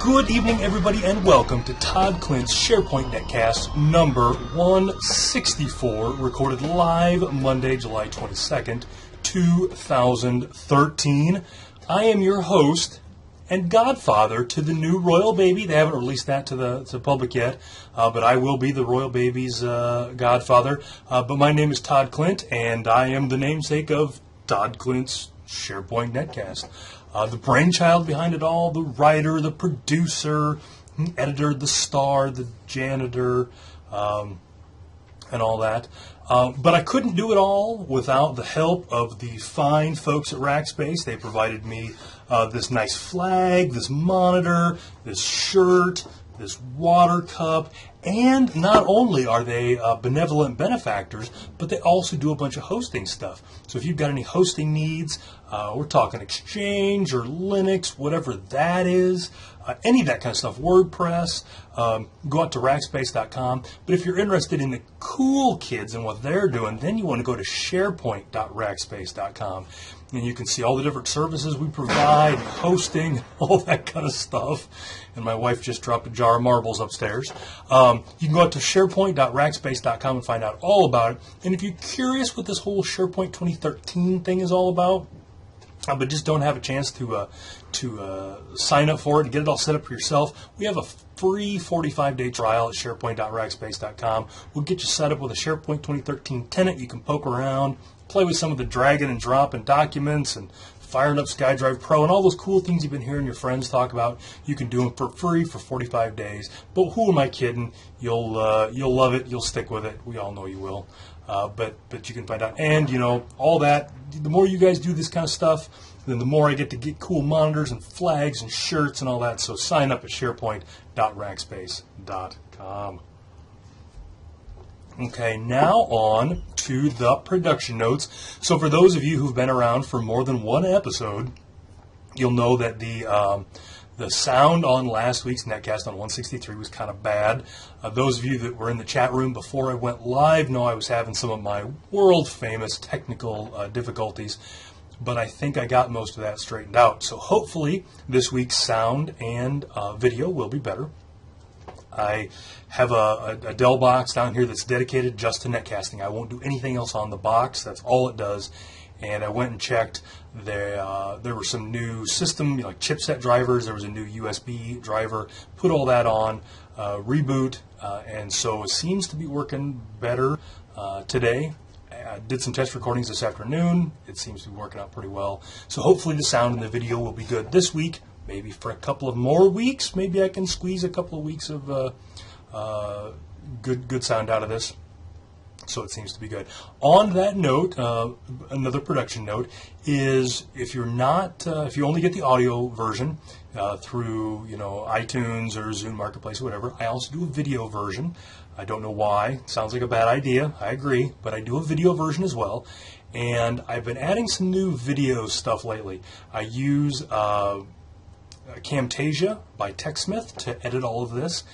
Good evening, everybody, and welcome to Todd Klindt's SharePoint Netcast number 164, recorded live Monday, July 22nd, 2013. I am your host and godfather to the new royal baby. They haven't released that to the public yet, but I will be the royal baby's godfather. But my name is Todd Klindt, and I am the namesake of Todd Klindt's SharePoint Netcast. The brainchild behind it all, the writer, the producer, the editor, the star, the janitor, and all that. But I couldn't do it all without the help of the fine folks at Rackspace. They provided me this nice flag, this monitor, this shirt, this water cup, and not only are they benevolent benefactors, but they also do a bunch of hosting stuff. So if you've got any hosting needs, we're talking Exchange or Linux, whatever that is, any of that kind of stuff, WordPress, go out to Rackspace.com. But if you're interested in the cool kids and what they're doing, then you want to go to SharePoint.Rackspace.com. And you can see all the different services we provide, hosting, all that kind of stuff. And my wife just dropped a jar of marbles upstairs. You can go out to SharePoint.Rackspace.com and find out all about it. And if you're curious what this whole SharePoint 2013 thing is all about, but just don't have a chance to sign up for it and get it all set up for yourself, we have a free 45-day trial at SharePoint.Rackspace.com. We'll get you set up with a SharePoint 2013 tenant. You can poke around, play with some of the dragging and dropping documents and firing up SkyDrive Pro and all those cool things you've been hearing your friends talk about. You can do them for free for 45 days. But who am I kidding? You'll love it. You'll stick with it. We all know you will. But you can find out. And, you know, all that, the more you guys do this kind of stuff, then the more I get to get cool monitors and flags and shirts and all that. So sign up at SharePoint.Rackspace.com. Okay, now on to the production notes. So for those of you who've been around for more than one episode, you'll know that the sound on last week's Netcast on 163 was kind of bad. Those of you that were in the chat room before I went live know I was having some of my world-famous technical difficulties, but I think I got most of that straightened out. So hopefully this week's sound and video will be better. I have a Dell box down here that's dedicated just to netcasting. I won't do anything else on the box. That's all it does. And I went and checked. There were some new system, like chipset drivers. There was a new USB driver. Put all that on, reboot, and so it seems to be working better today. I did some test recordings this afternoon. It seems to be working out pretty well. So hopefully the sound and the video will be good this week. Maybe for a couple of more weeks. Maybe I can squeeze a couple of weeks of good sound out of this. So it seems to be good. On that note, another production note is if you're not, if you only get the audio version through iTunes or Zune Marketplace or whatever, I also do a video version. I don't know why. It sounds like a bad idea. I agree, but I do a video version as well. And I've been adding some new video stuff lately. I use Camtasia by TechSmith to edit all of this,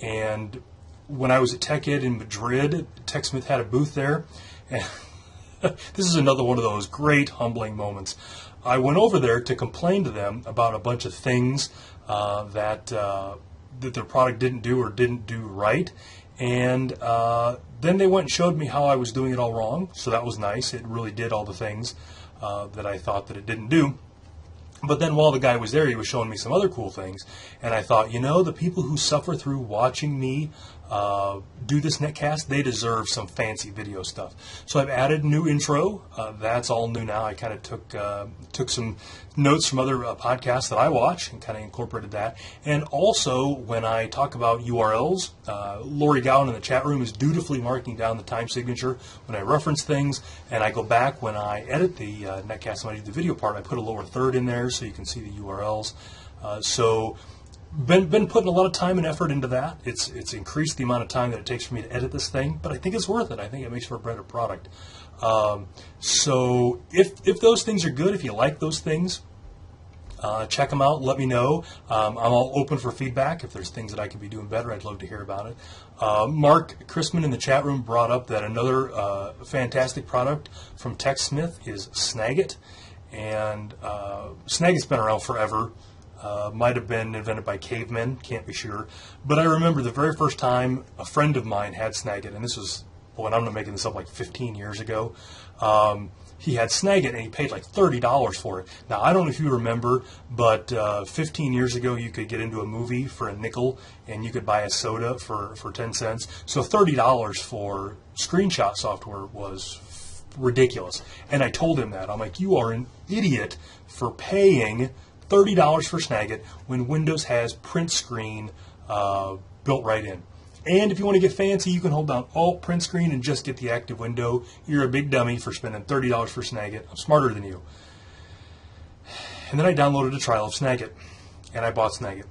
and when I was at TechEd in Madrid, TechSmith had a booth there, and this is another one of those great humbling moments. I went over there to complain to them about a bunch of things that their product didn't do or didn't do right, and then they went and showed me how I was doing it all wrong, so that was nice. It really did all the things that I thought that it didn't do. But then while the guy was there, he was showing me some other cool things. And I thought, the people who suffer through watching me do this netcast, they deserve some fancy video stuff. So I've added a new intro. That's all new now. I kind of took some notes from other podcasts that I watch and kind of incorporated that. And also, when I talk about URLs, Lori Gowan in the chat room is dutifully marking down the time signature when I reference things. And I go back when I edit the netcast, when I do the video part, I put a lower third in there so you can see the URLs. Been putting a lot of time and effort into that. It's increased the amount of time that it takes for me to edit this thing, but I think it's worth it. I think it makes for a better product. So if those things are good, if you like those things, check them out. Let me know. I'm all open for feedback. If there's things that I could be doing better, I'd love to hear about it. Mark Chrisman in the chat room brought up that another fantastic product from TechSmith is Snagit. And Snagit's been around forever. Might have been invented by cavemen, can't be sure. But I remember the very first time a friend of mine had Snagit, and this was, boy, I'm not making this up, like 15 years ago. He had Snagit, and he paid like $30 for it. Now, I don't know if you remember, but 15 years ago, you could get into a movie for a nickel, and you could buy a soda for 10 cents. So $30 for screenshot software was ridiculous. And I told him that. I'm like, you are an idiot for paying $30 for Snagit when Windows has print screen built right in. And if you want to get fancy, you can hold down Alt print screen and just get the active window. You're a big dummy for spending $30 for Snagit. I'm smarter than you. And then I downloaded a trial of Snagit, and I bought Snagit.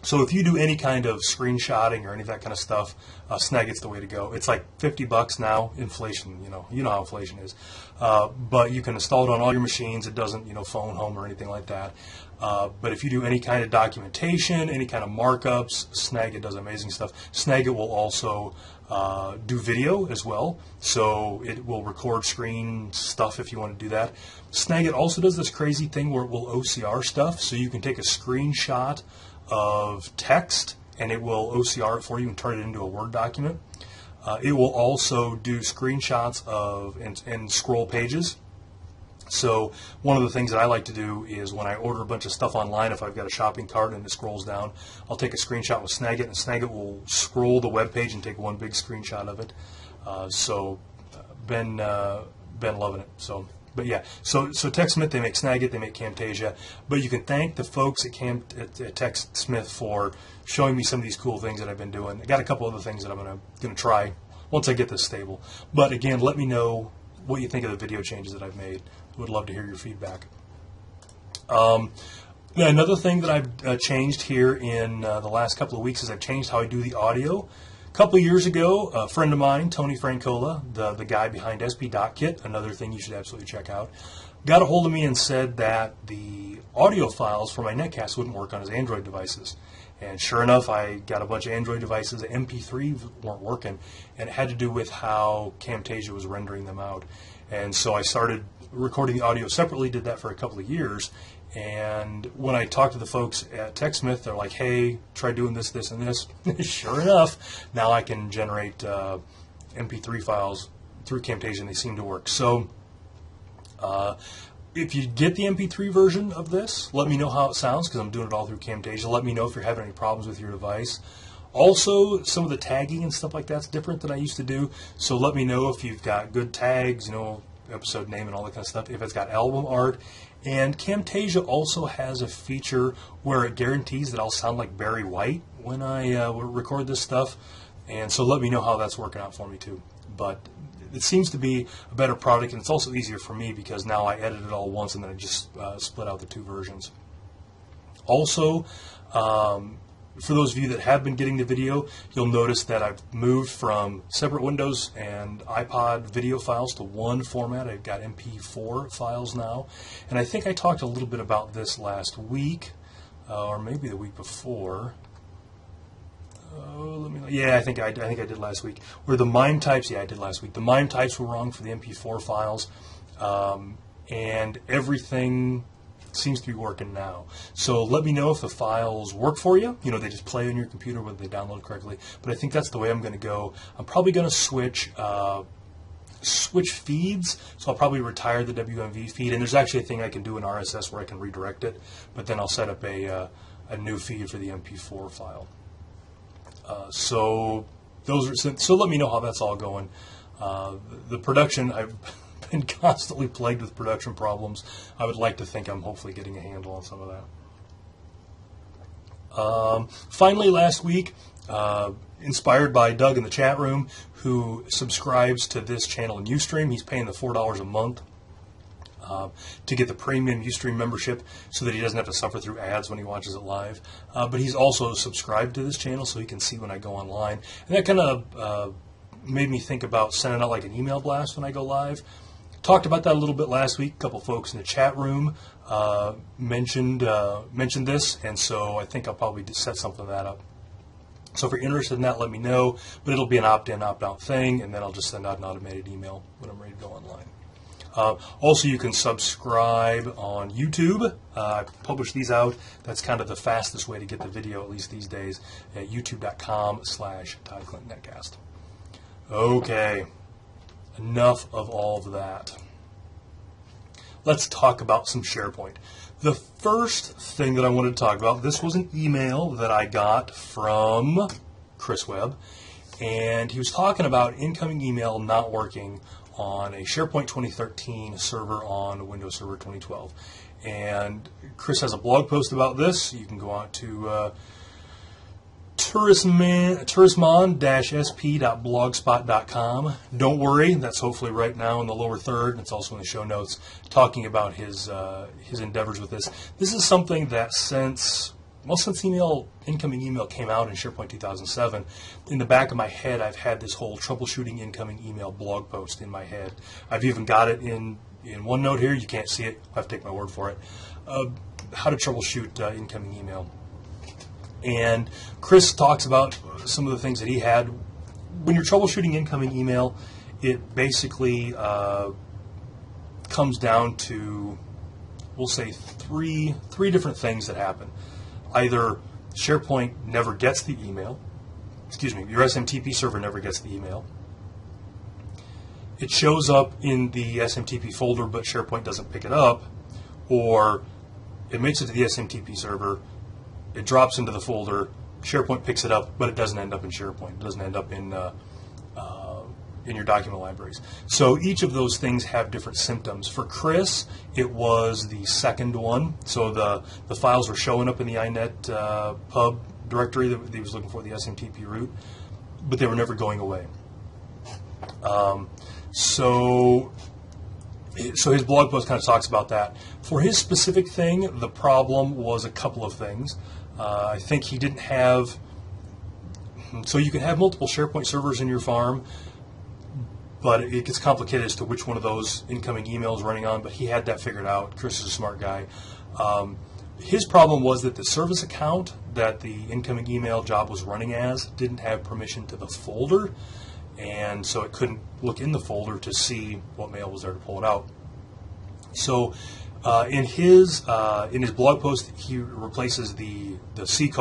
So if you do any kind of screenshotting or any of that kind of stuff, Snagit's the way to go. It's like $50 now. Inflation, you know how inflation is. But you can install it on all your machines. It doesn't, phone home or anything like that. But if you do any kind of documentation, any kind of markups, Snagit does amazing stuff. Snagit will also do video as well, so it will record screen stuff if you want to do that. Snagit also does this crazy thing where it will OCR stuff, so you can take a screenshot of text and it will OCR it for you and turn it into a Word document. It will also do screenshots of and scroll pages. So one of the things that I like to do is when I order a bunch of stuff online, if I've got a shopping cart and it scrolls down, I'll take a screenshot with Snagit, and Snagit will scroll the web page and take one big screenshot of it. Been loving it. But yeah, so TechSmith, they make Snagit, they make Camtasia, but you can thank the folks at TechSmith for showing me some of these cool things that I've been doing. I got a couple other things that I'm gonna try once I get this stable. But again, let me know what you think of the video changes that I've made. Would love to hear your feedback. Another thing that I've changed here in the last couple of weeks is I've changed how I do the audio. A couple of years ago, a friend of mine, Tony Francola, the guy behind SP.kit, another thing you should absolutely check out, got a hold of me and said that the audio files for my Netcast wouldn't work on his Android devices. And sure enough, I got a bunch of Android devices. The MP3 weren't working, and it had to do with how Camtasia was rendering them out. And so I started recording the audio separately, did that for a couple of years. And when I talked to the folks at TechSmith, they're like, hey, try doing this, this, and this. Sure enough, now I can generate MP3 files through Camtasia, and they seem to work. So if you get the MP3 version of this, let me know how it sounds, because I'm doing it all through Camtasia. Let me know if you're having any problems with your device. Also, some of the tagging and stuff like that's different than I used to do. So let me know if you've got good tags, episode name and all that kind of stuff, if it's got album art. And Camtasia also has a feature where it guarantees that I'll sound like Barry White when I record this stuff. And so let me know how that's working out for me too. But it seems to be a better product, and it's also easier for me because now I edit it all once and then I just split out the two versions. Also, for those of you that have been getting the video, you'll notice that I've moved from separate Windows and iPod video files to one format. I've got MP4 files now. And I think I talked a little bit about this last week, or maybe the week before. I think I did last week. Where the MIME types, I did last week. The MIME types were wrong for the MP4 files, and everything seems to be working now. So let me know if the files work for you. They just play on your computer whether they download correctly. But I think that's the way I'm going to go. I'm probably going to switch feeds. So I'll probably retire the WMV feed. And there's actually a thing I can do in RSS where I can redirect it. But then I'll set up a new feed for the MP4 file. So let me know how that's all going. The production, I've been constantly plagued with production problems. I would like to think I'm hopefully getting a handle on some of that. Finally, last week, inspired by Doug in the chat room, who subscribes to this channel in Ustream. He's paying the $4 a month to get the premium Ustream membership so that he doesn't have to suffer through ads when he watches it live. But he's also subscribed to this channel so he can see when I go online. And that kind of made me think about sending out like an email blast when I go live. Talked about that a little bit last week. A couple folks in the chat room mentioned this, and so I think I'll probably just set something like that up. So if you're interested in that, let me know. But it'll be an opt-in, opt-out thing, and then I'll just send out an automated email when I'm ready to go online. Also, you can subscribe on YouTube. I publish these out. That's kind of the fastest way to get the video, at least these days, at youtube.com/Todd Klindt Netcast. Okay, enough of all of that. Let's talk about some SharePoint. The first thing that I wanted to talk about, this was an email that I got from Chris Webb, and he was talking about incoming email not working on a SharePoint 2013 server on Windows Server 2012. And Chris has a blog post about this. You can go out to tourismon-sp.blogspot.com. Don't worry, that's hopefully right now in the lower third. It's also in the show notes, talking about his endeavors with this. This is something that since incoming email came out in SharePoint 2007, in the back of my head, I've had this whole troubleshooting incoming email blog post in my head. I've even got it in OneNote here. You can't see it. I'll have to take my word for it. How to troubleshoot incoming email. And Chris talks about some of the things that he had. When you're troubleshooting incoming email, it basically comes down to, we'll say, three different things that happen. Either SharePoint never gets the email, your SMTP server never gets the email. It shows up in the SMTP folder, but SharePoint doesn't pick it up, or it makes it to the SMTP server, it drops into the folder, SharePoint picks it up, but it doesn't end up in SharePoint. It doesn't end up in your document libraries. So each of those things have different symptoms. For Chris, it was the second one. So the files were showing up in the inet pub directory that he was looking for, the SMTP root, but they were never going away. So his blog post kind of talks about that. For his specific thing, the problem was a couple of things. I think he didn't have, so you can have multiple SharePoint servers in your farm, but it gets complicated as to which one of those incoming emails running on, but he had that figured out. Chris is a smart guy. His problem was that the service account that the incoming email job was running as didn't have permission to the folder, and so it couldn't look in the folder to see what mail was there to pull it out. So in his blog post, he replaces the C:/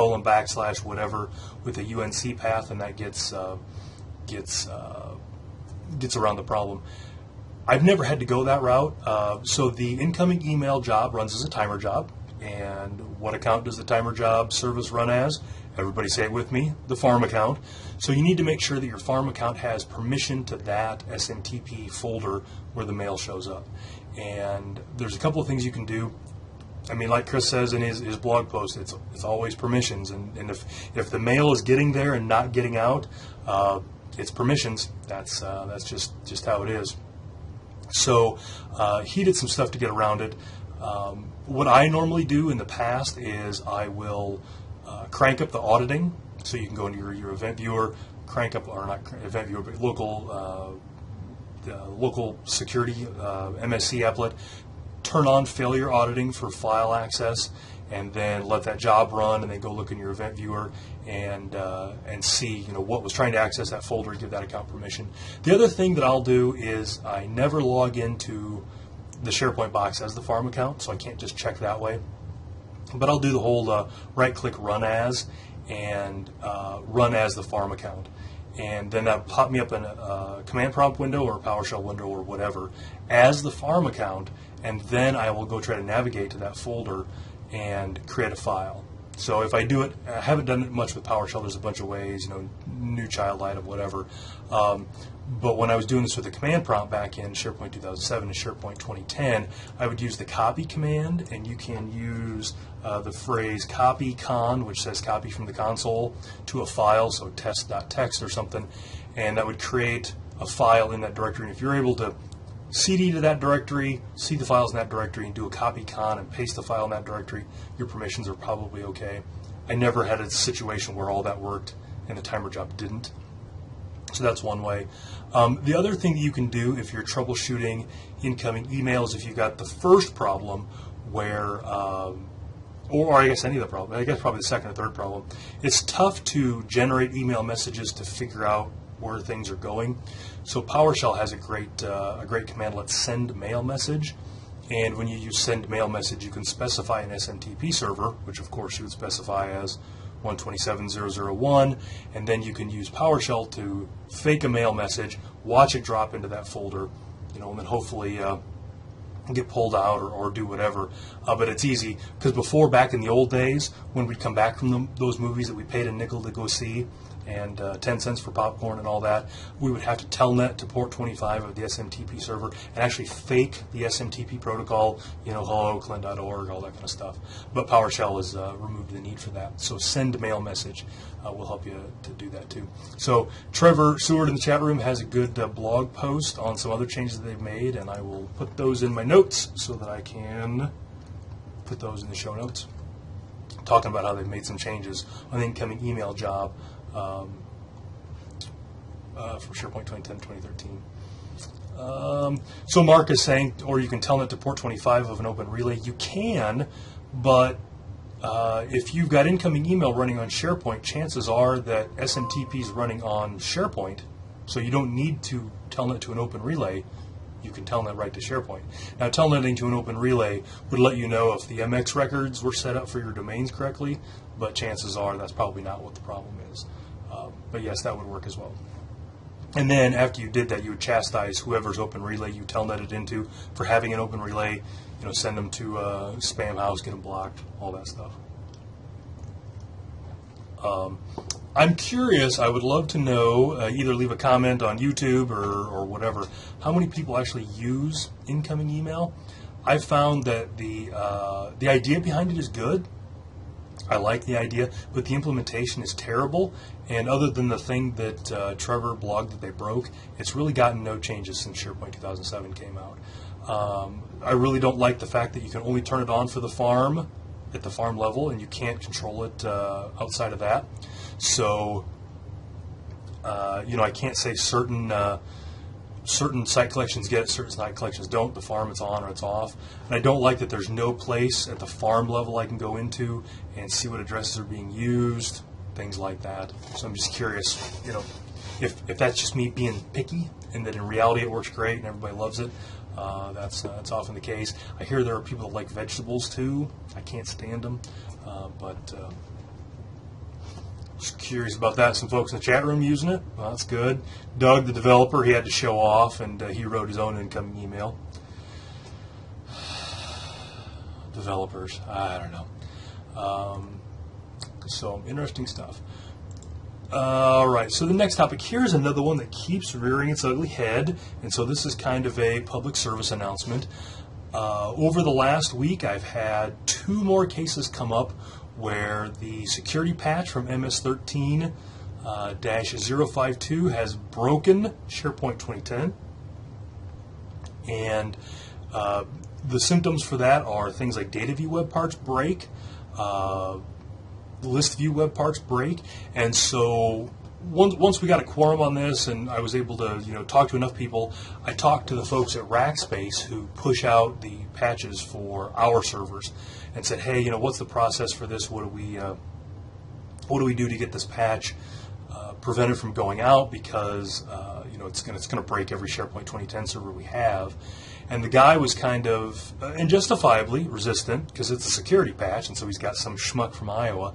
whatever with a UNC path, and that gets around the problem. I've never had to go that route. So the incoming email job runs as a timer job. And what account does the timer job service run as? Everybody say it with me, the farm account. So you need to make sure that your farm account has permission to that SMTP folder where the mail shows up. And there's a couple of things you can do. I mean, like Chris says in his blog post, it's always permissions. And if the mail is getting there and not getting out, it's permissions. That's just how it is. So he did some stuff to get around it. What I normally do in the past is I will crank up the auditing, so you can go into your event viewer, crank up, or not event viewer, but local security MSC applet, turn on failure auditing for file access, and then let that job run, and then go look in your event viewer and see what was trying to access that folder, give that account permission. The other thing that I'll do is I never log into the SharePoint box as the farm account, so I can't just check that way. But I'll do the whole right-click run as and run as the farm account. And then that'll pop me up in a command prompt window or a PowerShell window or whatever as the farm account, and then I will go try to navigate to that folder and create a file. So if I do it, I haven't done it much with PowerShell. There's a bunch of ways, new child item, whatever. But when I was doing this with the command prompt back in SharePoint 2007 and SharePoint 2010, I would use the copy command, and you can use the phrase copy con, which says copy from the console to a file, so test.txt or something, and that would create a file in that directory. And if you're able to CD to that directory, see the files in that directory, and do a copy con and paste the file in that directory, your permissions are probably okay. I never had a situation where all that worked and the timer job didn't. So that's one way. The other thing that you can do if you're troubleshooting incoming emails, if you got the first problem where, or I guess any of the problem, I guess probably the second or third problem, it's tough to generate email messages to figure out where things are going. So PowerShell has a great command, let's send mail message. And when you use send mail message, you can specify an SMTP server, which of course you would specify as 127.0.0.1, and then you can use PowerShell to fake a mail message, watch it drop into that folder, and then hopefully get pulled out or do whatever. But it's easy, because before, back in the old days, when we'd come back from those movies that we paid a nickel to go see, and 10 cents for popcorn and all that, we would have to telnet to port 25 of the SMTP server and actually fake the SMTP protocol, hello, Klindt.org, all that kind of stuff. But PowerShell has removed the need for that. So send mail message will help you to do that too. So Trevor Seward in the chat room has a good blog post on some other changes that they've made, and I will put those in my notes so that I can put those in the show notes, talking about how they've made some changes on the incoming email job for SharePoint 2010-2013. So Mark is saying, or you can telnet to port 25 of an open relay. You can, but if you've got incoming email running on SharePoint, chances are that SMTP is running on SharePoint, so you don't need to telnet to an open relay. You can telnet right to SharePoint. Now, telnetting to an open relay would let you know if the MX records were set up for your domains correctly, but chances are that's probably not what the problem is. But yes, that would work as well. And then after you did that, you would chastise whoever's open relay you telnetted into for having an open relay, send them to spam house, get them blocked, all that stuff. I'm curious, I would love to know, either leave a comment on YouTube or whatever, how many people actually use incoming email. I've found that the idea behind it is good. I like the idea, but the implementation is terrible. And other than the thing that Trevor blogged that they broke, it's really gotten no changes since SharePoint 2007 came out. I really don't like the fact that you can only turn it on for the farm at the farm level, and you can't control it outside of that. So, I can't say certain site collections get it, certain site collections don't. The farm, it's on or it's off. And I don't like that there's no place at the farm level I can go into and see what addresses are being used, things like that. So I'm just curious, if that's just me being picky, and that in reality it works great and everybody loves it. That's often the case. I hear there are people that like vegetables too. I can't stand them, but just curious about that. Some folks in the chat room using it. Well, that's good. Doug, the developer, he had to show off, and he wrote his own incoming email. Developers, I don't know. So interesting stuff. All right, so the next topic here is another one that keeps rearing its ugly head, and so this is kind of a public service announc52. Over the last week, I've had 2 more cases come up where the security patch from MS13-052 has broken SharePoint 2010, and the symptoms for that are things like data view web parts break, list view web parts break, and so once we got a quorum on this, and I was able to talk to enough people, I talked to the folks at Rackspace who push out the patches for our servers, and said, hey, what's the process for this? What do we do to get this patch prevented from going out, because it's going to break every SharePoint 2010 server we have. And the guy was kind of, and justifiably, resistant, because it's a security patch, and so he's got some schmuck from Iowa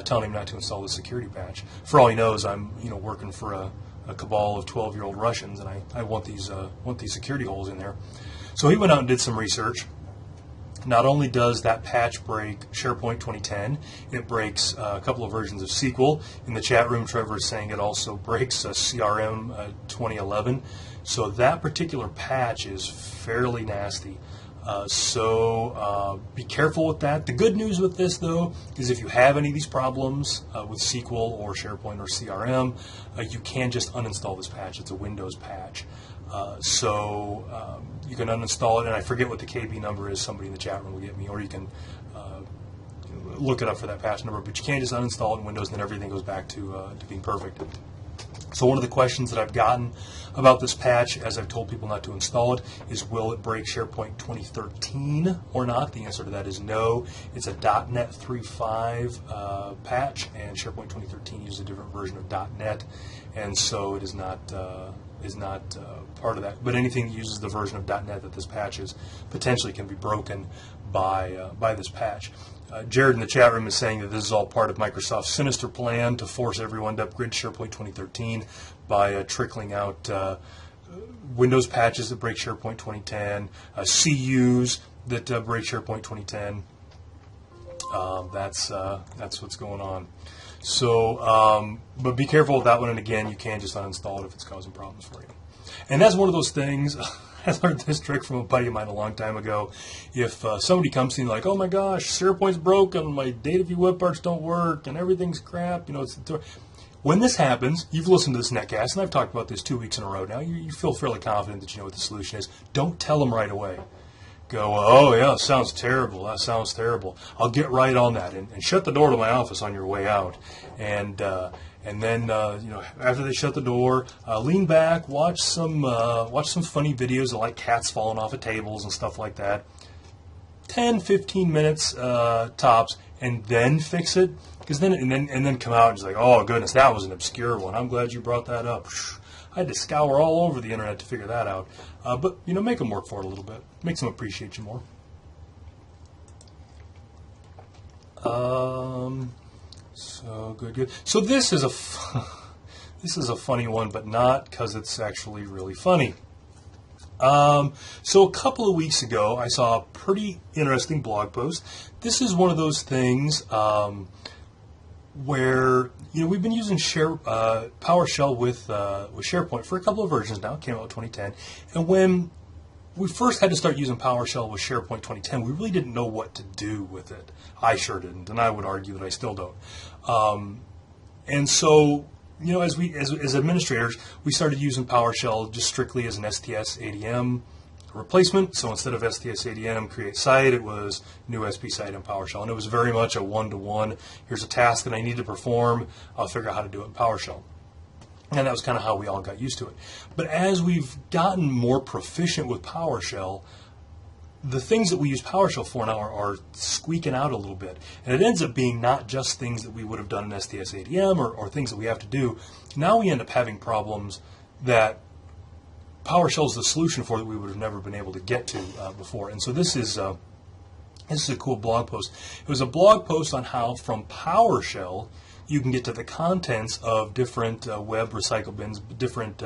telling him not to install the security patch. For all he knows, I'm working for a cabal of 12-year-old Russians, and I want these security holes in there. So he went out and did some research. Not only does that patch break SharePoint 2010, it breaks a couple of versions of SQL. In the chat room, Trevor is saying it also breaks CRM 2011. So that particular patch is fairly nasty. So be careful with that. The good news with this, though, is if you have any of these problems with SQL or SharePoint or CRM, you can just uninstall this patch. It's a Windows patch. So you can uninstall it, and I forget what the KB number is. Somebody in the chat room will get me, or you can look it up for that patch number. But you can't just uninstall it in Windows, and then everything goes back to being perfect. So one of the questions that I've gotten about this patch, as I've told people not to install it, is will it break SharePoint 2013 or not? The answer to that is no. It's a .NET 3.5 patch, and SharePoint 2013 uses a different version of .NET, and so it is not part of that. But anything that uses the version of .NET that this patch is potentially can be broken by this patch. Jared in the chat room is saying that this is all part of Microsoft's sinister plan to force everyone to upgrade to SharePoint 2013 by trickling out Windows patches that break SharePoint 2010, CUs that break SharePoint 2010. That's what's going on. So, but be careful with that one. And again, you can just uninstall it if it's causing problems for you. And that's one of those things. I learned this trick from a buddy of mine a long time ago. If somebody comes to me like, oh my gosh, SharePoint's broken, my data view web parts don't work, and everything's crap, when this happens, you've listened to this netcast, and I've talked about this 2 weeks in a row now, you feel fairly confident that you know what the solution is. Don't tell them right away. Go, oh yeah, sounds terrible, that sounds terrible. I'll get right on that, and shut the door to my office on your way out. And then, after they shut the door, lean back, watch some funny videos of like cats falling off of tables and stuff like that. 10, 15 minutes tops, and then fix it. And then come out and just like, oh goodness, that was an obscure one. I'm glad you brought that up. I had to scour all over the internet to figure that out. But make them work for it a little bit. Makes them appreciate you more. So good. So this is a funny one, but not because it's actually really funny. So a couple of weeks ago, I saw a pretty interesting blog post. This is one of those things where we've been using PowerShell with SharePoint for a couple of versions now. It came out in 2010, and when we first had to start using PowerShell with SharePoint 2010, we really didn't know what to do with it. I sure didn't, and I would argue that I still don't. And so, as administrators, we started using PowerShell just strictly as an STSADM replacement. So instead of STSADM create site, it was new SB-SITEM PowerShell, and it was very much a one-to-one. Here's a task that I need to perform. I'll figure out how to do it in PowerShell. And that was kind of how we all got used to it. But as we've gotten more proficient with PowerShell, the things that we use PowerShell for now are squeaking out a little bit. And it ends up being not just things that we would have done in STSADM or things that we have to do. Now we end up having problems that PowerShell is the solution for that we would have never been able to get to before. And so this is a cool blog post. It was a blog post on how from PowerShell you can get to the contents of different web recycle bins, different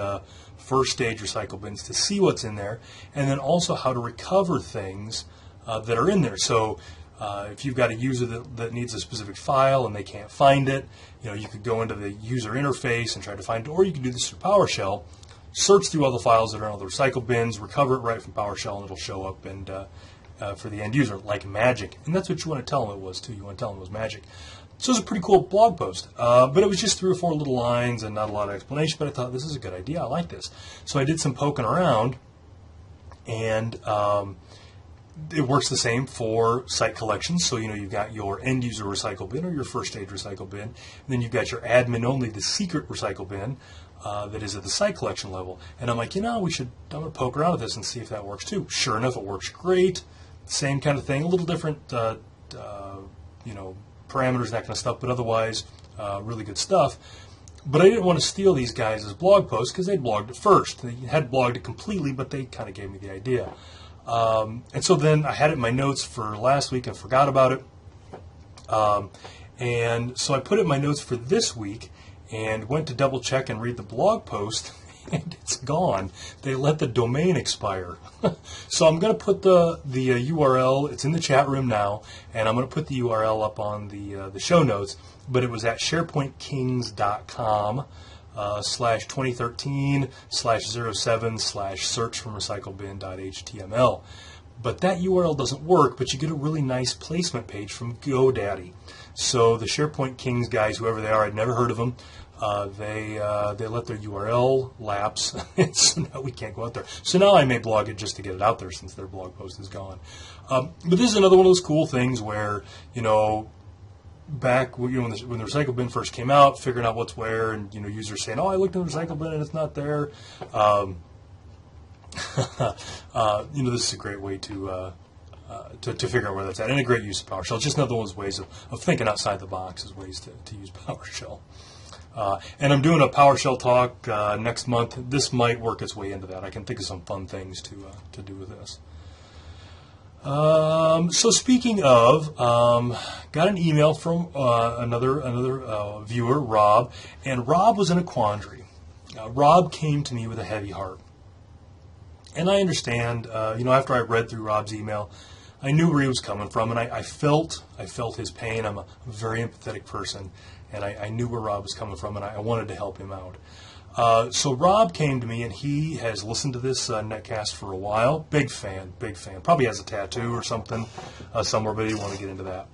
first stage recycle bins to see what's in there, and then also how to recover things that are in there. So if you've got a user that needs a specific file and they can't find it, you could go into the user interface and try to find it, or you can do this through PowerShell, search through all the files that are in all the recycle bins, recover it right from PowerShell, and it'll show up and for the end user like magic. And that's what you want to tell them it was too. You want to tell them it was magic. So it was a pretty cool blog post, but it was just 3 or 4 little lines and not a lot of explanation, but I thought this is a good idea. I like this. So I did some poking around, and it works the same for site collections. So, you've got your end user recycle bin or your first stage recycle bin, and then you've got your admin only, the secret recycle bin that is at the site collection level. And I'm like, I'm going to poke around with this and see if that works too. Sure enough, it works great. Same kind of thing, a little different, parameters, that kind of stuff, but otherwise really good stuff. But I didn't want to steal these guys' blog posts because they blogged it first. They had blogged it completely, but they kind of gave me the idea. And so then I had it in my notes for last week and forgot about it. And so I put it in my notes for this week and went to double check and read the blog post, and it's gone. They let the domain expire. So I'm going to put the URL. It's in the chat room now, and I'm going to put the URL up on the show notes. But it was at sharepointkings.com /2013/07/search from recyclebin.html. But that URL doesn't work, but you get a really nice placement page from GoDaddy. So the SharePoint Kings guys, whoever they are, I'd never heard of them. They let their URL lapse, so now we can't go out there. So now I may blog it just to get it out there since their blog post is gone. But this is another one of those cool things where, back when when the recycle bin first came out, figuring out what's where, and users saying, "Oh, I looked in the recycle bin and it's not there." This is a great way to figure out where that's at, and a great use of PowerShell. It's just another one of those ways of thinking outside the box as ways to use PowerShell. And I'm doing a PowerShell talk next month. This might work its way into that. I can think of some fun things to do with this. So speaking of, got an email from another viewer, Rob, and Rob was in a quandary. Rob came to me with a heavy heart. And I understand, after I read through Rob's email, I knew where he was coming from, and I felt his pain. I'm a very empathetic person, and I knew where Rob was coming from, and I wanted to help him out. So Rob came to me, and he has listened to this netcast for a while. Big fan. Probably has a tattoo or something somewhere, but he didn't want to get into that.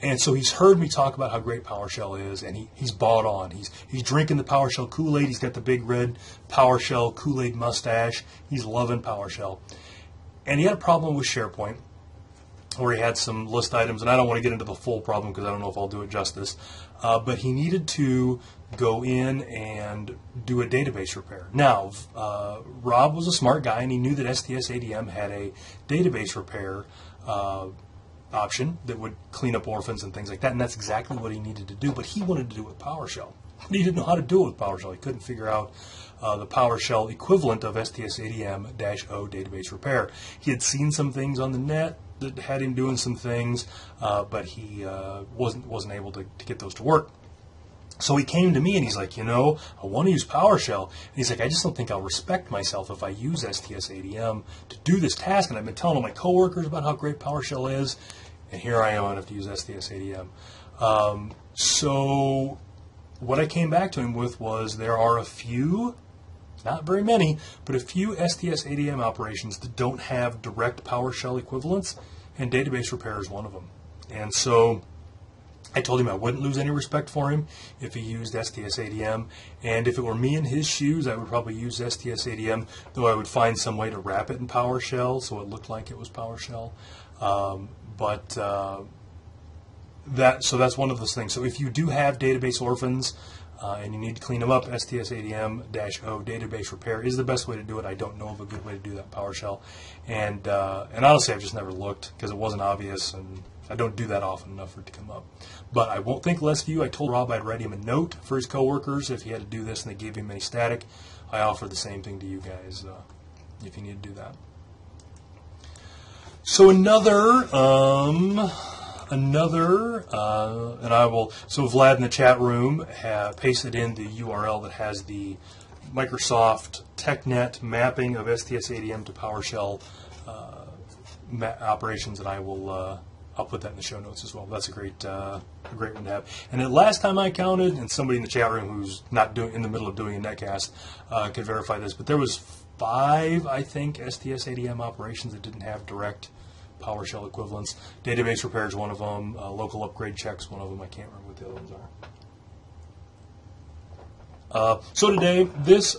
And so he's heard me talk about how great PowerShell is, and he's bought on. He's drinking the PowerShell Kool-Aid. He's got the big red PowerShell Kool-Aid mustache. He's loving PowerShell. And he had a problem with SharePoint, where he had some list items, and I don't want to get into the full problem because I don't know if I'll do it justice, but he needed to go in and do a database repair. Now, Rob was a smart guy, and he knew that STSADM had a database repair option that would clean up orphans and things like that, and that's exactly what he needed to do, but he wanted to do it with PowerShell. He didn't know how to do it with PowerShell. He couldn't figure out the PowerShell equivalent of STSADM-O database repair. He had seen some things on the net that had him doing some things, but he wasn't able to get those to work. So he came to me and he's like, I want to use PowerShell. And he's like, I just don't think I'll respect myself if I use STSADM to do this task. And I've been telling all my coworkers about how great PowerShell is, and here I am, I have to use STSADM. So what I came back to him with was there are a few, not very many, but a few STSADM operations that don't have direct PowerShell equivalents, and database repair is one of them. And so I told him I wouldn't lose any respect for him if he used STSADM, and if it were me in his shoes, I would probably use STSADM, though I would find some way to wrap it in PowerShell so it looked like it was PowerShell. So that's one of those things. So if you do have database orphans and you need to clean them up, STSADM-O database repair is the best way to do it. I don't know of a good way to do that in PowerShell, and honestly, I've just never looked because it wasn't obvious, and I don't do that often enough for it to come up. But I won't think less of you. I told Rob I'd write him a note for his coworkers if he had to do this and they gave him any static. I offer the same thing to you guys if you need to do that. So another, and I will, so Vlad in the chat room pasted in the URL that has the Microsoft TechNet mapping of STSADM to PowerShell operations, and I will, I'll put that in the show notes as well. That's a great one to have. And then last time I counted, and somebody in the chat room who's not in the middle of doing a netcast could verify this, but there was 5, I think, STSADM operations that didn't have direct PowerShell equivalents. Database repair is one of them. Local upgrade checks, one of them. I can't remember what the other ones are. So today, this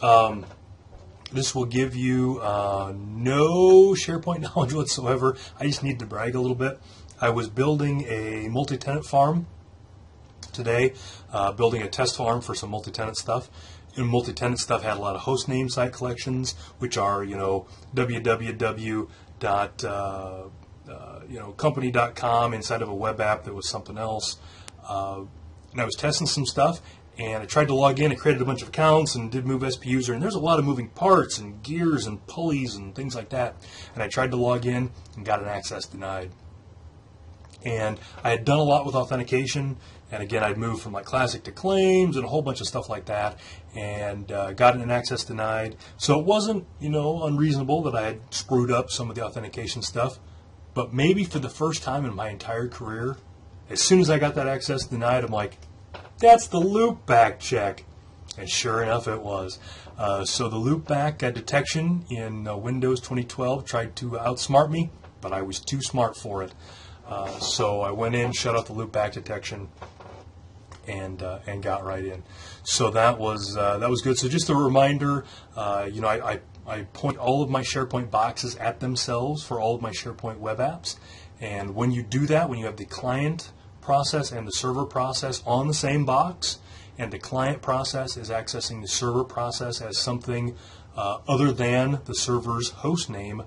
will give you no SharePoint knowledge whatsoever. I just need to brag a little bit. I was building a multi-tenant farm today, building a test farm for some multi-tenant stuff. And multi-tenant stuff had a lot of host name site collections, which are, www.company.com inside of a web app that was something else. And I was testing some stuff, and I tried to log in. I created a bunch of accounts and did move SP user, and there's a lot of moving parts and gears and pulleys and things like that. And I tried to log in and got an access denied. And I had done a lot with authentication, and again, I'd moved from like classic to claims and a whole bunch of stuff like that, and got an access denied. So it wasn't, unreasonable that I had screwed up some of the authentication stuff, but maybe for the first time in my entire career, as soon as I got that access denied, I'm like, that's the Loopback Check. And sure enough, it was. So the Loopback detection in Windows 2012 tried to outsmart me, but I was too smart for it. So I went in, shut off the Loopback detection, and got right in. So that was good. So just a reminder, I point all of my SharePoint boxes at themselves for all of my SharePoint web apps. And when you do that, when you have the client process and the server process on the same box, and the client process is accessing the server process as something other than the server's host name,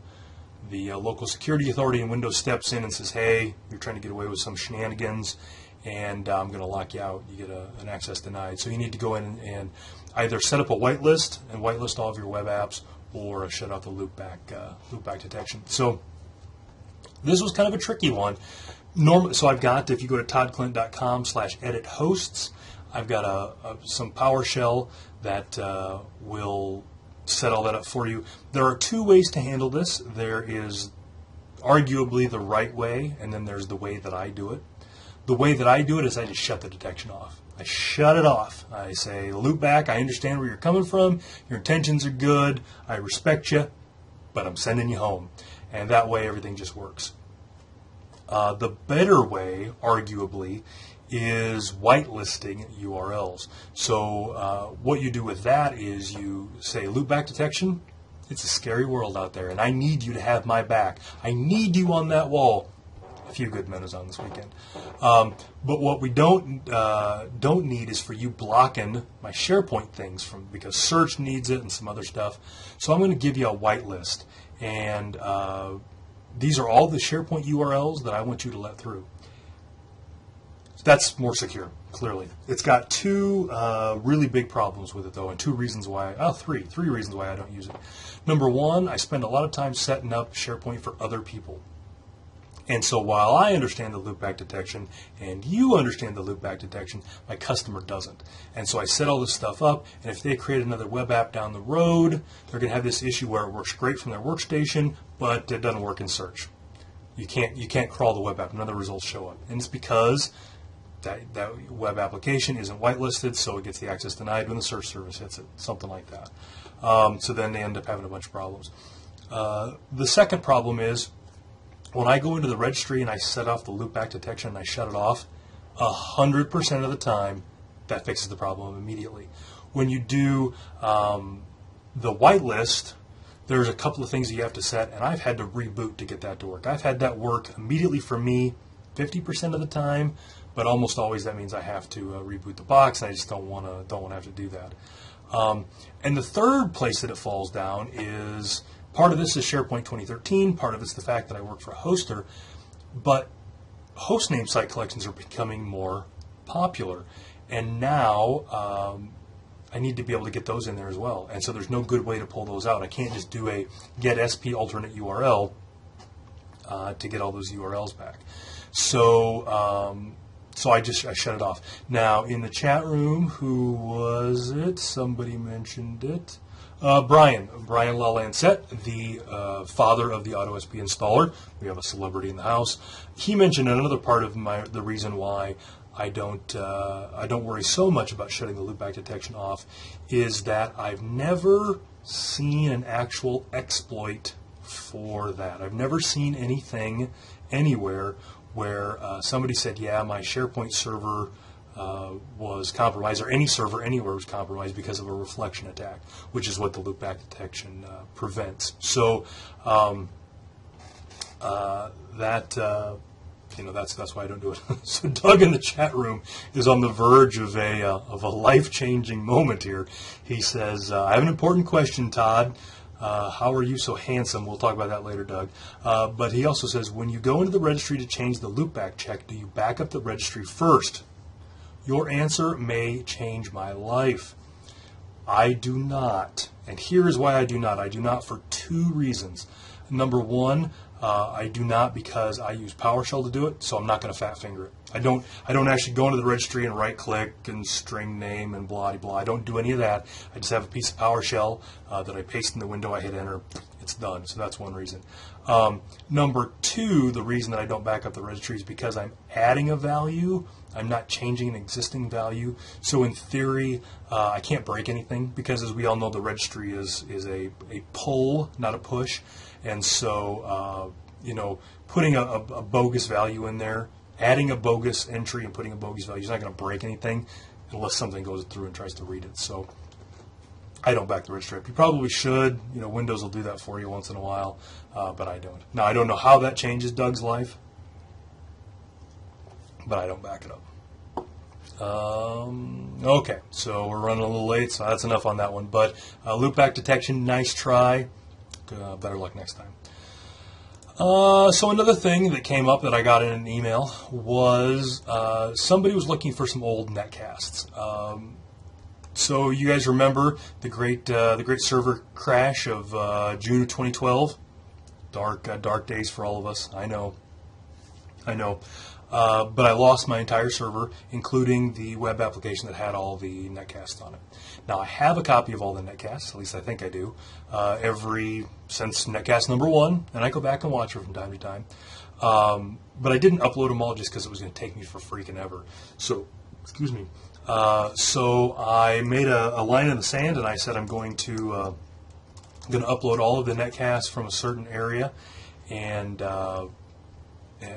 the local security authority in Windows steps in and says, hey, you're trying to get away with some shenanigans, and I'm going to lock you out. You get an access denied. So you need to go in and either set up a whitelist and whitelist all of your web apps, or shut off the loopback detection. So this was kind of a tricky one. So I've got, if you go to toddklindt.com/edit hosts, I've got some PowerShell that will set all that up for you. There are two ways to handle this. There is arguably the right way, and then there's the way that I do it. The way that I do it is I just shut the detection off. I shut it off. I say, loopback, I understand where you're coming from. Your intentions are good. I respect you, but I'm sending you home. And that way everything just works. The better way, arguably, is whitelisting URLs. So what you do with that is you say, loopback detection, it's a scary world out there, and I need you to have my back. I need you on that wall. A few good minutes on this weekend. But what we don't need is for you blocking my SharePoint things because search needs it and some other stuff. So I'm going to give you a whitelist, and these are all the SharePoint URLs that I want you to let through. That's more secure, clearly. It's got two really big problems with it, though, and three reasons why I don't use it. Number one, I spend a lot of time setting up SharePoint for other people. And so while I understand the loopback detection and you understand the loopback detection, my customer doesn't. And so I set all this stuff up, and if they create another web app down the road, they're going to have this issue where it works great from their workstation, but it doesn't work in search. You can't crawl the web app. None of the results show up. And it's because that web application isn't whitelisted, so it gets the access denied when the search service hits it, something like that. So then they end up having a bunch of problems. The second problem is, when I go into the registry and I set off the loopback detection and I shut it off, 100% of the time, that fixes the problem immediately. When you do the whitelist, there's a couple of things that you have to set, and I've had to reboot to get that to work. I've had that work immediately for me 50% of the time, but almost always that means I have to reboot the box, and I just don't want to have to do that. And the third place that it falls down is, part of this is SharePoint 2013, part of it's the fact that I work for a hoster, but hostname site collections are becoming more popular. And now I need to be able to get those in there as well. And so there's no good way to pull those out. I can't just do a get SP alternate URL to get all those URLs back. So I shut it off. Now, in the chat room, who was it? Somebody mentioned it. Brian LaLancette, the father of the AutoSP installer. We have a celebrity in the house. He mentioned another part of the reason why I don't worry so much about shutting the loopback detection off is that I've never seen an actual exploit for that. I've never seen anything anywhere where somebody said, yeah, my SharePoint server was compromised, or any server anywhere was compromised because of a reflection attack, which is what the loopback detection prevents. So that's why I don't do it. So Doug in the chat room is on the verge of a life-changing moment here. He says, I have an important question, Todd. How are you so handsome? We'll talk about that later, Doug. But he also says, when you go into the registry to change the loopback check, do you back up the registry first? Your answer may change my life. I do not. And here is why I do not. I do not for two reasons. Number one, I do not because I use PowerShell to do it, so I'm not going to fat finger it. I don't actually go into the registry and right click and string name and blah blah. I don't do any of that. I just have a piece of PowerShell that I paste in the window, I hit enter, it's done. So that's one reason. Number two, the reason that I don't back up the registry is because I'm adding a value. I'm not changing an existing value. So in theory, I can't break anything because, as we all know, the registry is a pull, not a push. And so, putting a bogus value in there, adding a bogus entry and putting a bogus value is not going to break anything unless something goes through and tries to read it. So I don't back the registry up. You probably should. Windows will do that for you once in a while, but I don't. Now, I don't know how that changes Doug's life. but I don't back it up. Okay, so we're running a little late, so that's enough on that one. But loopback detection, nice try. Better luck next time. So another thing that came up that I got in an email was somebody was looking for some old netcasts. So you guys remember the great server crash of June of 2012? Dark days for all of us. I know. But I lost my entire server, including the web application that had all the netcasts on it. Now, I have a copy of all the netcasts, at least I think I do, since netcast number 1, and I go back and watch it from time to time. But I didn't upload them all just because it was going to take me for freaking ever. So, excuse me. So I made a line in the sand, and I said I'm going to upload all of the netcasts from a certain area, and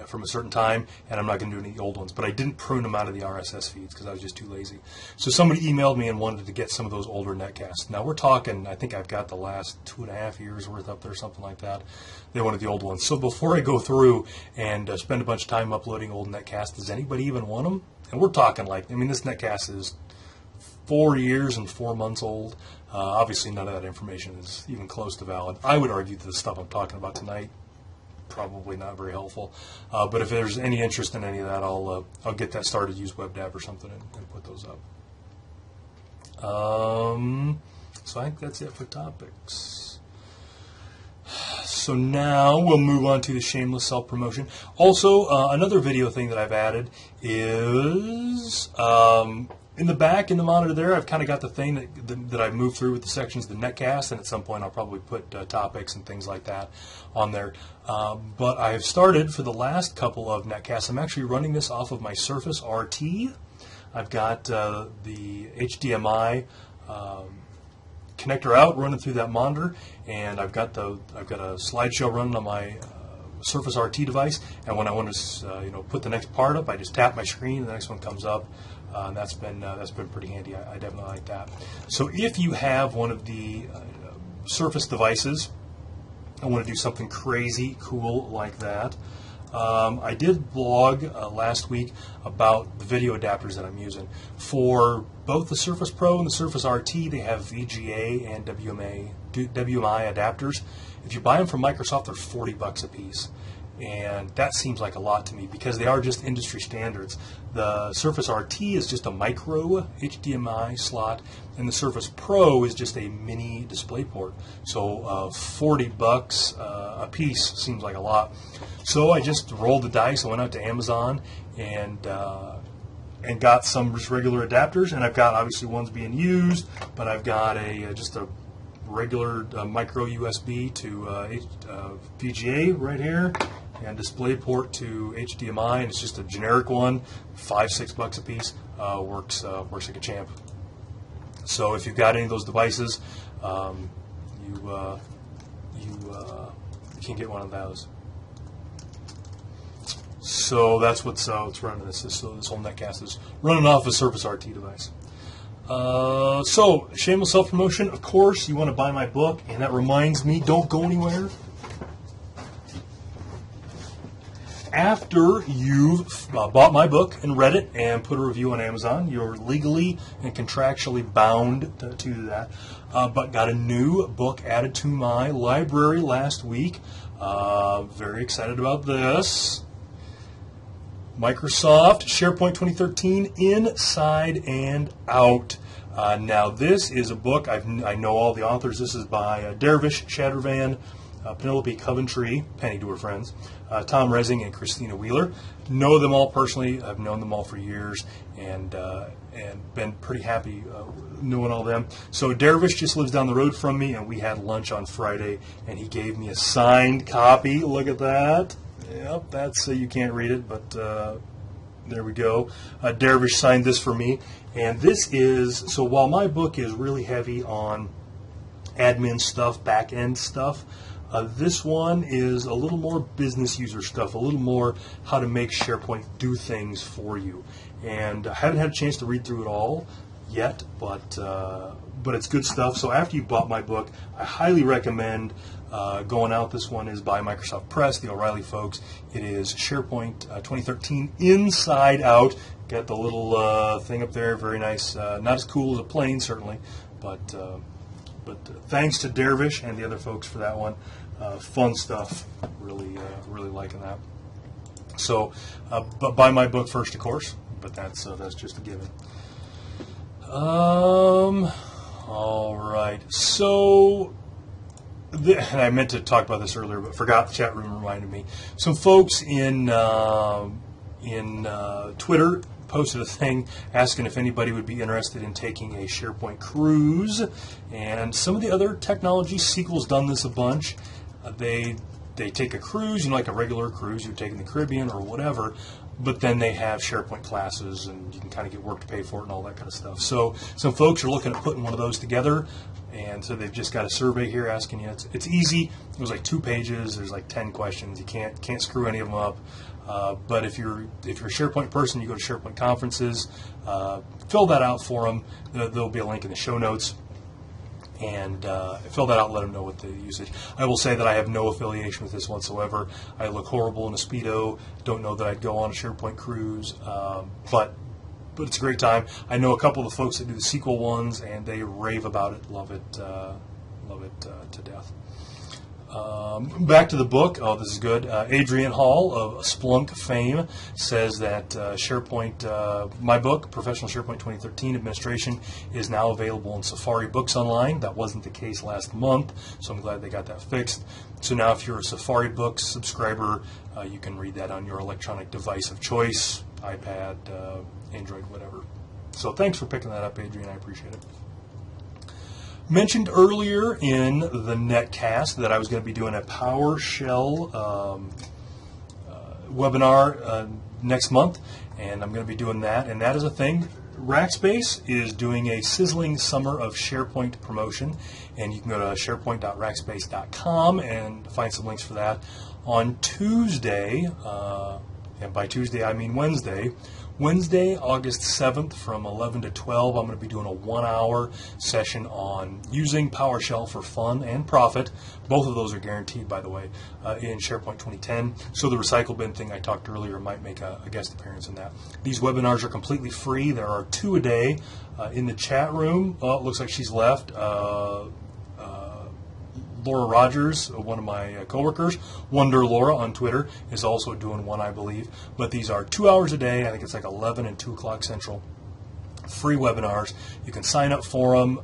from a certain time, and I'm not going to do any old ones. But I didn't prune them out of the RSS feeds because I was just too lazy. So somebody emailed me and wanted to get some of those older netcasts. Now we're talking, I think I've got the last 2.5 years worth up there, something like that. They wanted the old ones. So before I go through and spend a bunch of time uploading old netcasts, does anybody even want them? And we're talking like, this netcast is 4 years and 4 months old. Obviously none of that information is even close to valid. I would argue that the stuff I'm talking about tonight probably not very helpful, but if there's any interest in any of that, I'll get that started. Use WebDAV or something and put those up. So I think that's it for topics. So now we'll move on to the shameless self-promotion. Also, another video thing that I've added is in the back, in the monitor there, I've kind of got the thing that I've moved through with the sections, the netcast, and at some point I'll probably put topics and things like that on there. But I've started for the last couple of netcasts. I'm actually running this off of my Surface RT. I've got the HDMI connector out running through that monitor, and I've got a slideshow running on my Surface RT device. And when I want to put the next part up, I just tap my screen, and the next one comes up. And that's been pretty handy. I definitely like that. So if you have one of the Surface devices, I want to do something crazy cool like that. I did blog last week about the video adapters that I'm using. For both the Surface Pro and the Surface RT, they have VGA and WMI adapters. If you buy them from Microsoft, they're $40 a piece. And that seems like a lot to me because they are just industry standards. The Surface RT is just a micro HDMI slot, and the Surface Pro is just a mini DisplayPort. So $40 a piece seems like a lot. So I just rolled the dice. I went out to Amazon and got some just regular adapters, and I've got obviously ones being used, but I've got just a regular micro USB to VGA right here, and DisplayPort to HDMI, and it's just a generic one, $5-6 a piece. Works like a champ. So if you've got any of those devices, you can get one of those. So that's what's running this. So this whole netcast is running off a Surface RT device. So, shameless self-promotion, of course, you want to buy my book, and that reminds me, don't go anywhere. After you've bought my book and read it and put a review on Amazon, you're legally and contractually bound to that. But got a new book added to my library last week. Very excited about this. Microsoft SharePoint 2013 Inside and Out. Now this is a book, I know all the authors. This is by Dervish, Shattervan, Penelope Coventry, Penny to her friends, Tom Resing, and Christina Wheeler. Know them all personally. I've known them all for years and been pretty happy knowing all them. So Dervish just lives down the road from me, and we had lunch on Friday, and he gave me a signed copy. Look at that. Yep, that's you can't read it, but there we go. Dervish signed this for me, and this is, so while my book is really heavy on admin stuff, back-end stuff, this one is a little more business user stuff, a little more how to make SharePoint do things for you. And I haven't had a chance to read through it all, yet, but it's good stuff. So after you've bought my book, I highly recommend going out. This one is by Microsoft Press, the O'Reilly folks. It is SharePoint 2013 Inside Out. Got the little thing up there, very nice. Not as cool as a plane, certainly, but thanks to Dervish and the other folks for that one. Fun stuff. Really liking that. So, but buy my book first, of course. But that's just a given. All right. So, and I meant to talk about this earlier, but forgot. The chat room reminded me. Some folks in Twitter posted a thing asking if anybody would be interested in taking a SharePoint cruise, and some of the other technology, SQL's done this a bunch. They take a cruise, like a regular cruise you would take in the Caribbean or whatever, but then they have SharePoint classes, and you can kind of get work to pay for it and all that kind of stuff. So some folks are looking at putting one of those together, and so they've just got a survey here asking you. It's easy. It was like 2 pages. There's like 10 questions. You can't screw any of them up. But if you're a SharePoint person, you go to SharePoint conferences, fill that out for them. There'll be a link in the show notes. And fill that out and let them know what the usage. I will say that I have no affiliation with this whatsoever. I look horrible in a Speedo. Don't know that I'd go on a SharePoint cruise, but it's a great time. I know a couple of the folks that do the SQL ones, and they rave about it, love it to death. Back to the book. Oh, this is good. Adrian Hall of Splunk fame says that SharePoint, my book, Professional SharePoint 2013 Administration, is now available in Safari Books Online. That wasn't the case last month, so I'm glad they got that fixed. So now if you're a Safari Books subscriber, you can read that on your electronic device of choice, iPad, Android, whatever. So thanks for picking that up, Adrian. I appreciate it. Mentioned earlier in the Netcast that I was going to be doing a PowerShell webinar next month, and I'm going to be doing that, and that is a thing. Rackspace is doing a sizzling summer of SharePoint promotion, and you can go to sharepoint.rackspace.com and find some links for that. On Tuesday, and by Tuesday I mean Wednesday, August 7th from 11 to 12, I'm going to be doing a 1-hour session on using PowerShell for fun and profit. Both of those are guaranteed, by the way, in SharePoint 2010. So the recycle bin thing I talked earlier might make a guest appearance in that. These webinars are completely free. There are 2 a day in the chat room. Oh, it looks like she's left. Laura Rogers, one of my coworkers, Wonder Laura on Twitter, is also doing one, I believe. But these are 2 hours a day. I think it's like 11 and 2 o'clock Central. Free webinars. You can sign up for them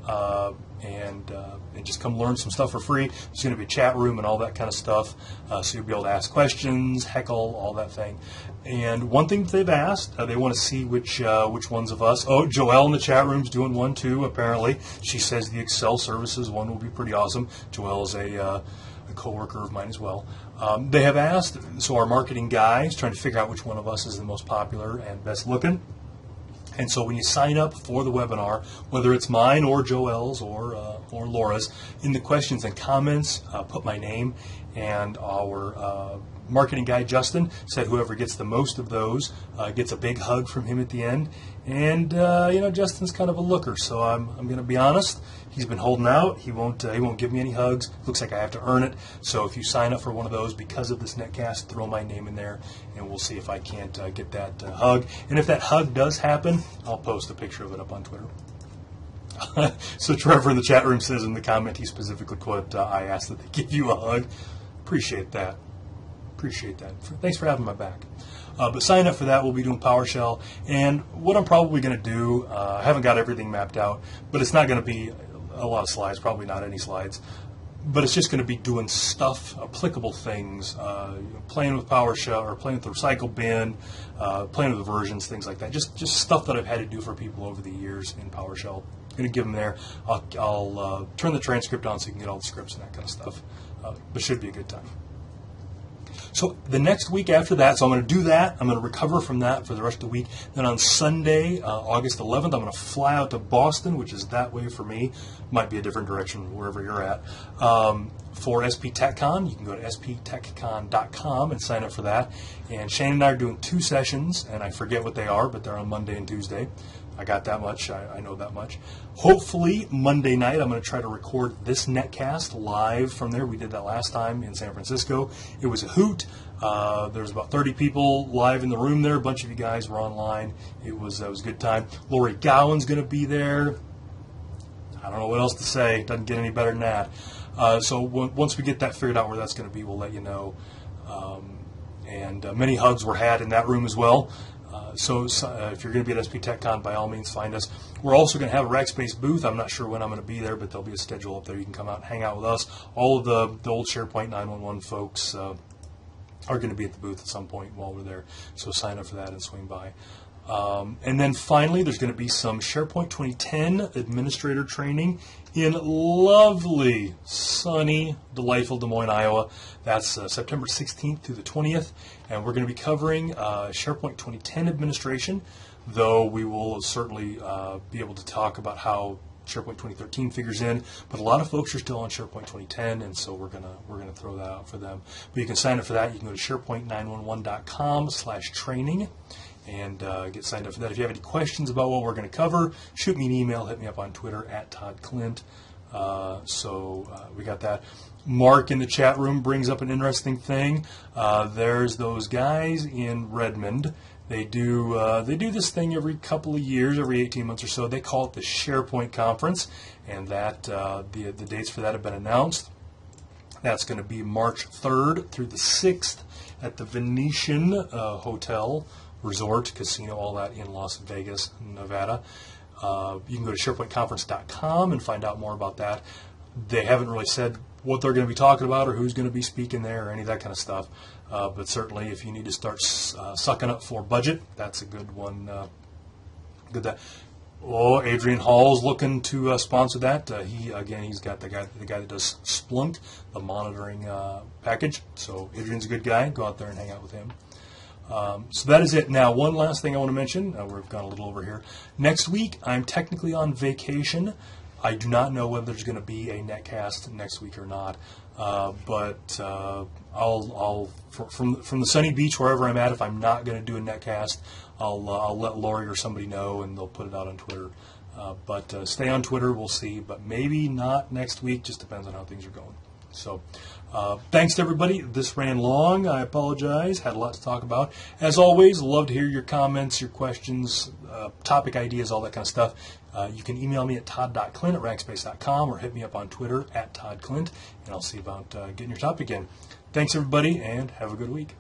and just come learn some stuff for free. There's going to be a chat room and all that kind of stuff, so you'll be able to ask questions, heckle, all that thing. And one thing that they've asked, they want to see which ones of us. Oh, Joelle in the chat room's doing one too, apparently. She says the Excel services one will be pretty awesome. Joelle is a coworker of mine as well. They have asked, so our marketing guy is trying to figure out which one of us is the most popular and best looking. And so when you sign up for the webinar, whether it's mine or Joelle's or Laura's, in the questions and comments, put my name, and our marketing guy, Justin, said whoever gets the most of those gets a big hug from him at the end. And, Justin's kind of a looker, so I'm going to be honest. He's been holding out. He won't give me any hugs. Looks like I have to earn it. So if you sign up for one of those because of this Netcast, throw my name in there, and we'll see if I can't get that hug. And if that hug does happen, I'll post a picture of it up on Twitter. So Trevor in the chat room says in the comment, he specifically quote, I asked that they give you a hug. Appreciate that. Thanks for having my back. But sign up for that. We'll be doing PowerShell. And what I'm probably going to do, I haven't got everything mapped out, but it's not going to be a lot of slides, probably not any slides. But it's just going to be doing stuff, applicable things, playing with PowerShell or playing with the recycle bin, playing with the versions, things like that. Just stuff that I've had to do for people over the years in PowerShell. I'm going to give them there. I'll turn the transcript on so you can get all the scripts and that kind of stuff. But should be a good time. So the next week after that, so I'm going to do that. I'm going to recover from that for the rest of the week. Then on Sunday, August 11th, I'm going to fly out to Boston, which is that way for me. Might be a different direction wherever you're at. for SP TechCon. You can go to sptechcon.com and sign up for that. And Shane and I are doing 2 sessions, and I forget what they are, but they're on Monday and Tuesday. I got that much. I know that much. Hopefully, Monday night, I'm going to try to record this netcast live from there. We did that last time in San Francisco. It was a hoot. There was about 30 people live in the room there. A bunch of you guys were online. It was a good time. Lori Gowan's going to be there. I don't know what else to say. It doesn't get any better than that. So once we get that figured out where that's going to be, we'll let you know. And many hugs were had in that room as well. So if you're going to be at SP TechCon, by all means, find us. We're also going to have a Rackspace booth. I'm not sure when I'm going to be there, but there'll be a schedule up there. You can come out and hang out with us. All of the old SharePoint 911 folks are going to be at the booth at some point while we're there. So sign up for that and swing by. And then finally, there's going to be some SharePoint 2010 administrator training in lovely, sunny, delightful Des Moines, Iowa. That's September 16th through the 20th. And we're going to be covering SharePoint 2010 administration, though we will certainly be able to talk about how SharePoint 2013 figures in. But a lot of folks are still on SharePoint 2010, and so we're gonna throw that out for them. But you can sign up for that. You can go to sharepoint911.com/training. And get signed up for that. If you have any questions about what we're going to cover, shoot me an email, hit me up on Twitter at Todd Klindt. We got that. Mark in the chat room brings up an interesting thing. There's those guys in Redmond. They do this thing every couple of years, every 18 months or so. They call it the SharePoint Conference, and that the dates for that have been announced. That's going to be March 3rd through the 6th at the Venetian Hotel, Resort, Casino, all that in Las Vegas, Nevada. You can go to SharePointConference.com and find out more about that. They haven't really said what they're going to be talking about or who's going to be speaking there or any of that kind of stuff. But certainly, if you need to start sucking up for budget, that's a good one. Adrian Hall's looking to sponsor that. He's got the guy that does Splunk, the monitoring package. So Adrian's a good guy. Go out there and hang out with him. So that is it. Now, one last thing I want to mention. We've gone a little over here. Next week, I'm technically on vacation. I do not know whether there's going to be a netcast next week or not. But I'll from the sunny beach wherever I'm at. If I'm not going to do a netcast, I'll let Lori or somebody know, and they'll put it out on Twitter. But stay on Twitter. We'll see. But maybe not next week. Just depends on how things are going. So. Thanks to everybody. This ran long. I apologize. Had a lot to talk about. As always, love to hear your comments, your questions, topic ideas, all that kind of stuff. You can email me at todd.klint@rackspace.com or hit me up on Twitter at toddklint, and I'll see about getting your topic in. Thanks, everybody, and have a good week.